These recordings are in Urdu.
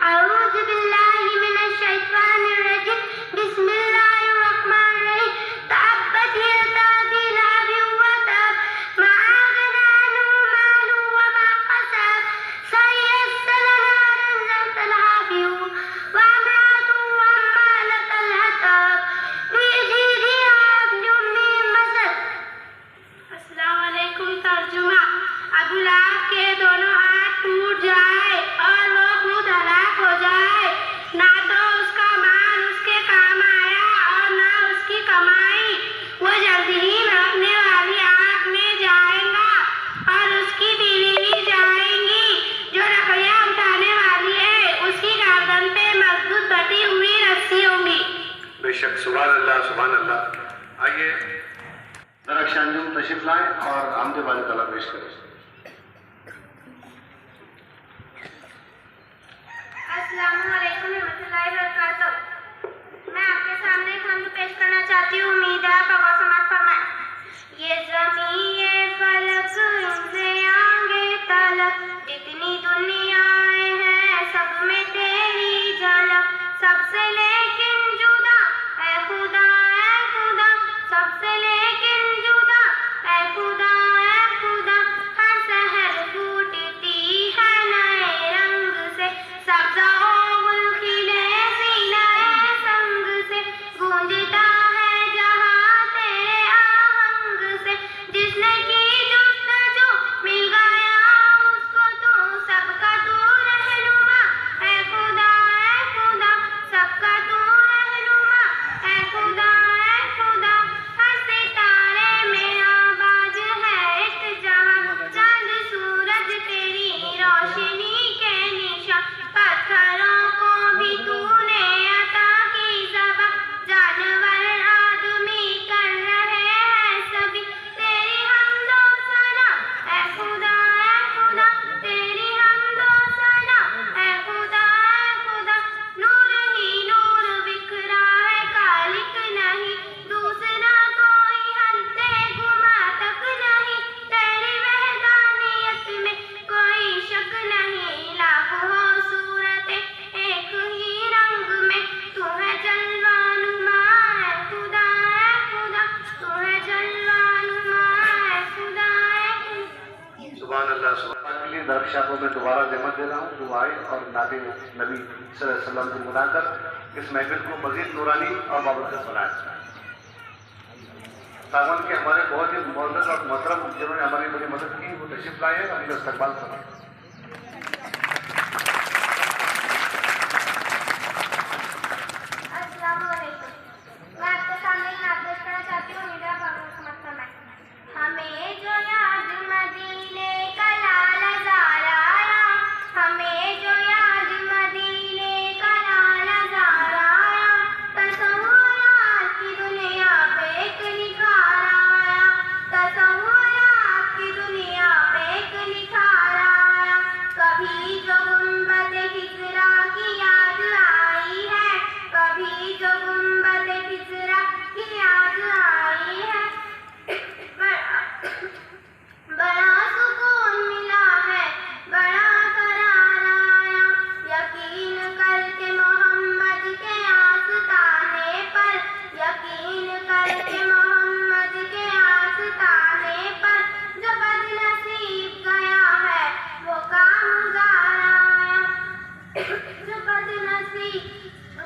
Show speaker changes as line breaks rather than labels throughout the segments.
أعوذ بالله من الشيطان الرجيم بسم الله الرحمن الرحيم تبت يدا أبي لهب وتب ما أغنى عنه ماله وما كسب سيصلى نارا ذات لهب وامرأته حمالة الحطب في جيدها حبل من مسد. السلام علیکم. ترجمہ: ابو لہب کے دونوں ہاتھ ٹوٹ جائے اور وہ خود ہلاک ہو جائے. نہ تو اس کا مال اس کے کام آیا اور نہ اس کی کمائی. وہ جلد ہی بھڑکنے والی آگ میں جائے گا اور اس کی بیوی بھی جائیں گی جو رقیہ اٹھانے والی ہے. اس کی گردن پہ مضبوط بٹی ہوئی رسی ہوگی.
بے شک. سبحان اللہ سبحان اللہ. آئیے درخش انجم تشریف لائیں اور حمد باری تعالیٰ پیش کریں.
السلام علیکم ورحمۃ اللہ وبرکاتہ. میں آپ کے سامنے ایک حمد پیش کرنا چاہتی ہوں. امید ہے آپ غور سماعت فرمائیں. یہ زمین یہ فلک ان سے آگے تلک جتنی دنیایں ہیں سب میں تیری جھلک. سب سے لیکن جدا اے خدا سب سے لیکن جدا اے خدا ہر سحر پھوٹتی ہے نئے رنگ سے. سبز و گل کھلے سینہ سنگ سے گونجتا ہے جہاں تیرے آہنگ سے. جس نے کی جستجو مل گیا اس کو تو سب کا تو رہنما اے خدا سب کا تو رہنما اے خدا ہر ستارے میں آباد ہے ایک جہاں. چاند سورج تیری روشنی کے نشان. پتھروں کو بھی تو نے عطا کی زبان. جانور آدمی کر رہے ہیں سبھی تیری حمد و ثنا اے خدا تیری حمد و ثنا اے خدا. نور ہی نور بکھرا ہے خالق نہیں دوسرا کوئی حد گما تک نہیں. تیری وحدانیت میں کوئی شک نہیں. لاکھوں صورتیں ایک ہی رنگ میں تو ہے جلوہ نما اے خدا تو ہے جلوہ نما اے خدا.
سبحان اللہ سبحان اللہ. کے لیے درخش کو میں دوبارہ ذمت دے رہا ہوں. دعائیں اور نعت نبی صلی اللہ علیہ وسلم کو بنا کر اس محفل کو مزید نورانی اور بابرکت بنائیں. ساون کے ہمارے بہت ہی معزز اور محترم جنہوں نے ہماری بڑی مدد کی وہ تشریف لائے ہیں. ابھی کا استقبال کریں.
السلام علیکم. میں آپ کے سامنے ایک نعت پیش کرنا چاہتی ہوں. امید ہے آپ غور سمجھ فرمائیں. ہمیں جو یاد مدینے کا لال زار آیا ہمیں جو یاد مدینے کا لال زار آیا. تصورات کی دنیا پہ ایک نکھار آیا. تصورات کی دنیا پہ ایک نکھار آیا. کبھی جو گنبد خضرا کی یاد آئی ہے کبھی جو گنبد خضرا کی یاد آئی ہے. بڑا سکون ملا ہے بڑا قرار آیا. یقین کر کے محمد کے آستانے پر یقین کر کے محمد کے آستانے پر جو بد نصیب گیا ہے وہ کامگار آیا. جو بد نصیب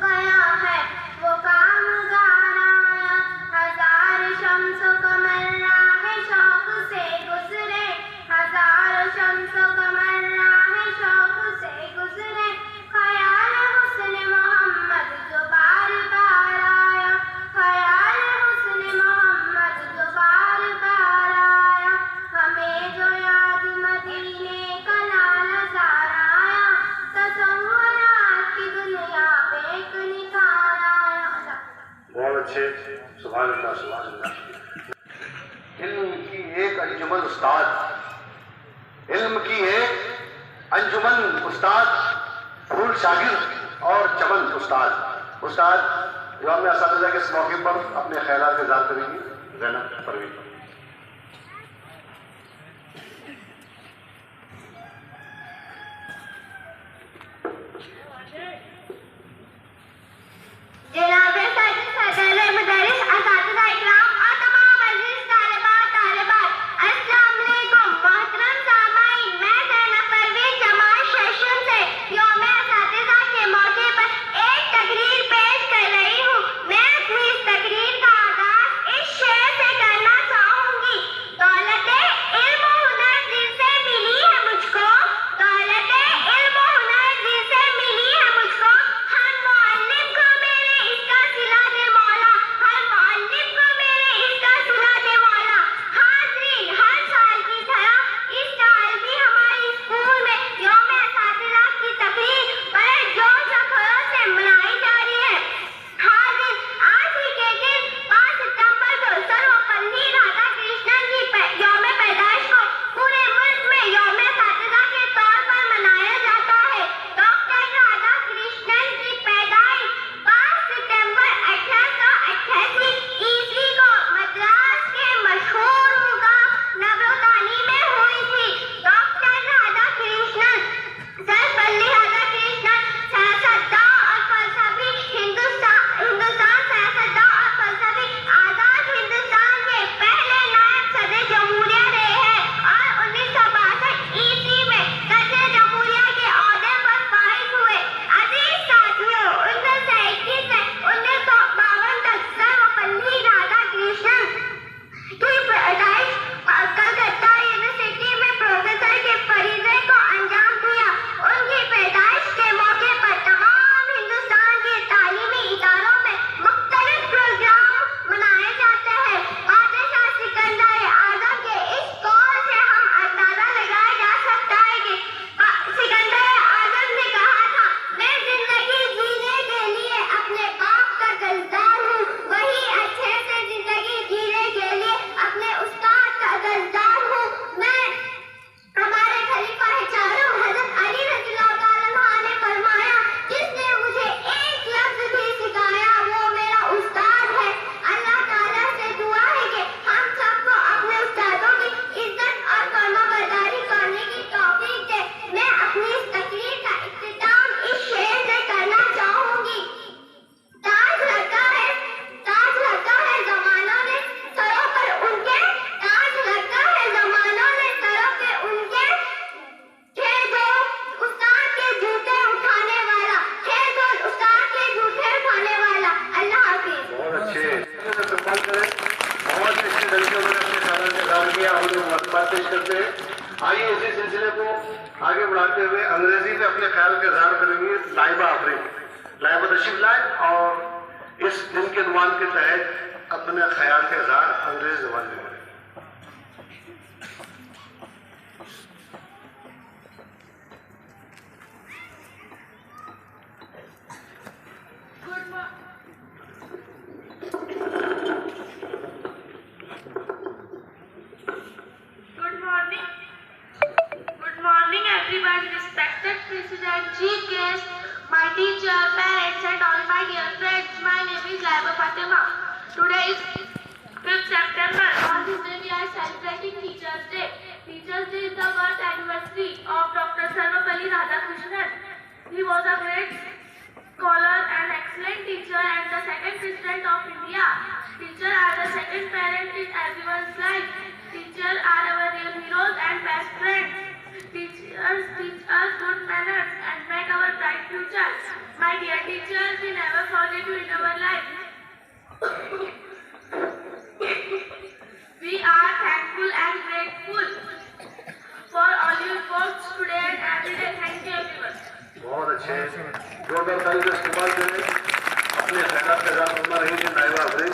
گیا ہے وہ کامگار آیا. ہزار شمس و قمر راہ شوق سے گزرے ہزار شمس و قمر راہ شوق سے گزرے. خیال حسن محمد جو بار بار آیا. خیال حسن محمد جو بار بار آیا. ہمیں جو یاد مدینے کا لال زار آیا. تصورات کی دنیا پہ ایک نکھار آیا.
بہت اچھے. سبحان اللہ سبحان اللہ. علم کی ایک انجمن استاد علم کی ایک انجمن استاد پھول شاگرد اور چمن استاد جو ہم نے اساتذہ کے اس موقع پر اپنے خیالات اظہار کریں گی. زینب پروین. لائبہ آفرین لائبہ تشریف لائیں اور اس دن کے عنوان کے تحت اپنے خیال کے اظہار انگریزی زبان میں کریں.
Everyone, respected President, Chief Guest, my teacher, parents, and all my dear friends. My name is Laiba Fatima. Today is 5th September. On this day, we are celebrating Teachers' Day. Teachers' Day is the birth anniversary of Dr. Sarvapalli Radhakrishnan. He was a great scholar and excellent teacher and the second President of India. Teachers are the second parent in everyone's life. Teachers are our real heroes and best friends. Teachers teach us good manners and make our bright future. My dear teachers, we never forget you in our life. We are thankful and grateful for all your works today and every day. Thank you everyone.
بہت اچھے زوردار تالی کا استعمال کریں. اپنے خیالات کا اظہار فرما رہی ہیں لائبہ آفرین.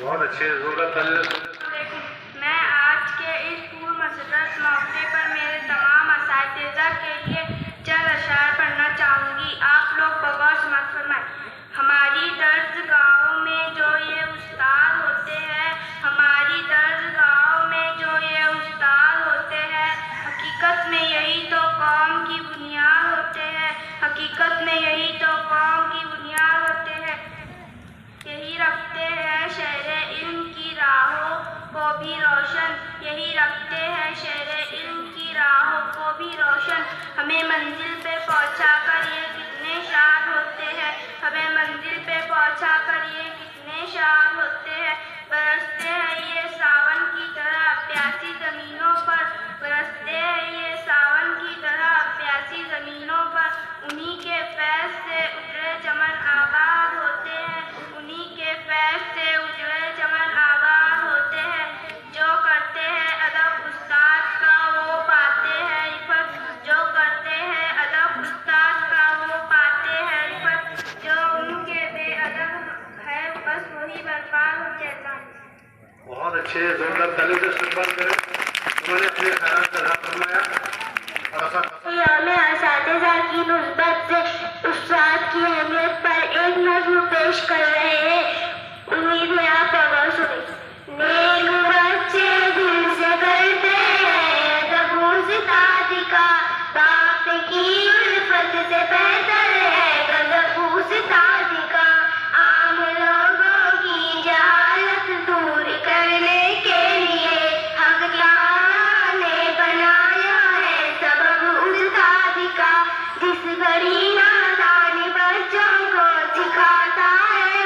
بہت اچھے زوردار تالی.
میں آج کے اس پور مسرت موقع پر میرے تمام اساتذہ کے لیے چند اشعار پڑھنا چاہوں گی. آپ لوگ بغور سماعت فرمائیں. ہماری درسگاہوں میں جو یہ استاد ہوتے ہیں، ہماری درسگاہوں میں جو یہ استاد ہوتے ہیں، حقیقت میں یہی تو قوم کی بنیاد ہوتے ہیں. حقیقت میں یہی تو قوم کی بنیاد ہوتے ہیں. یہی رکھتے ہیں شہر علم کی راہوں کو بھی روشن. یہی رکھتے ہیں شہر علم کی راہوں کو بھی روشن. ہمیں منزل پہ پہنچا کر یہ کتنے شاد ہوتے ہیں. ہمیں منزل پہ پہنچا کر یہ کتنے شاد ہوتے ہیں. برستے ہیں یہ ساون کی طرح پیاسی زمینوں پر. برستے ہیں یہ ساون کی طرح پیاسی زمینوں پر. انہی کے فیض سے اجڑے چمن آباد ہوتے ہیں. انہی کے فیض سے اجڑے چمن آباد ہوتے ہیں. جو کرتے ہیں ادب استاد کا وہ پاتے ہیں رفت. جو کرتے ہیں ادب استاد کا وہ پاتے ہیں رفت. جو ان کے بے ادب ہے بس وہی برباد ہو جاتا ہے.
بہت اچھے زوردار تالی کا استقبال کریں. انہوں نے اپنے خیالات کا اظہار فرمایا.
ہمیں اساتذہ کی نسبت سے استاد کی اہمیت پر ایک نظم پیش کر رہے ہیں. امید ہے آپ غور سنیں. نیک بچے دل سے کرتے ہیں ادب استاد کا. باپ کی الفت سے بہتر ہے ادب استاد کا. عام لوگوں کی جہالت دور کرنے کے لیے حق تعالیٰ نے بنایا ہے سبب استاد کا. جس گھڑی نادان بچوں کو سکھاتا ہے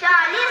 40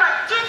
25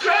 6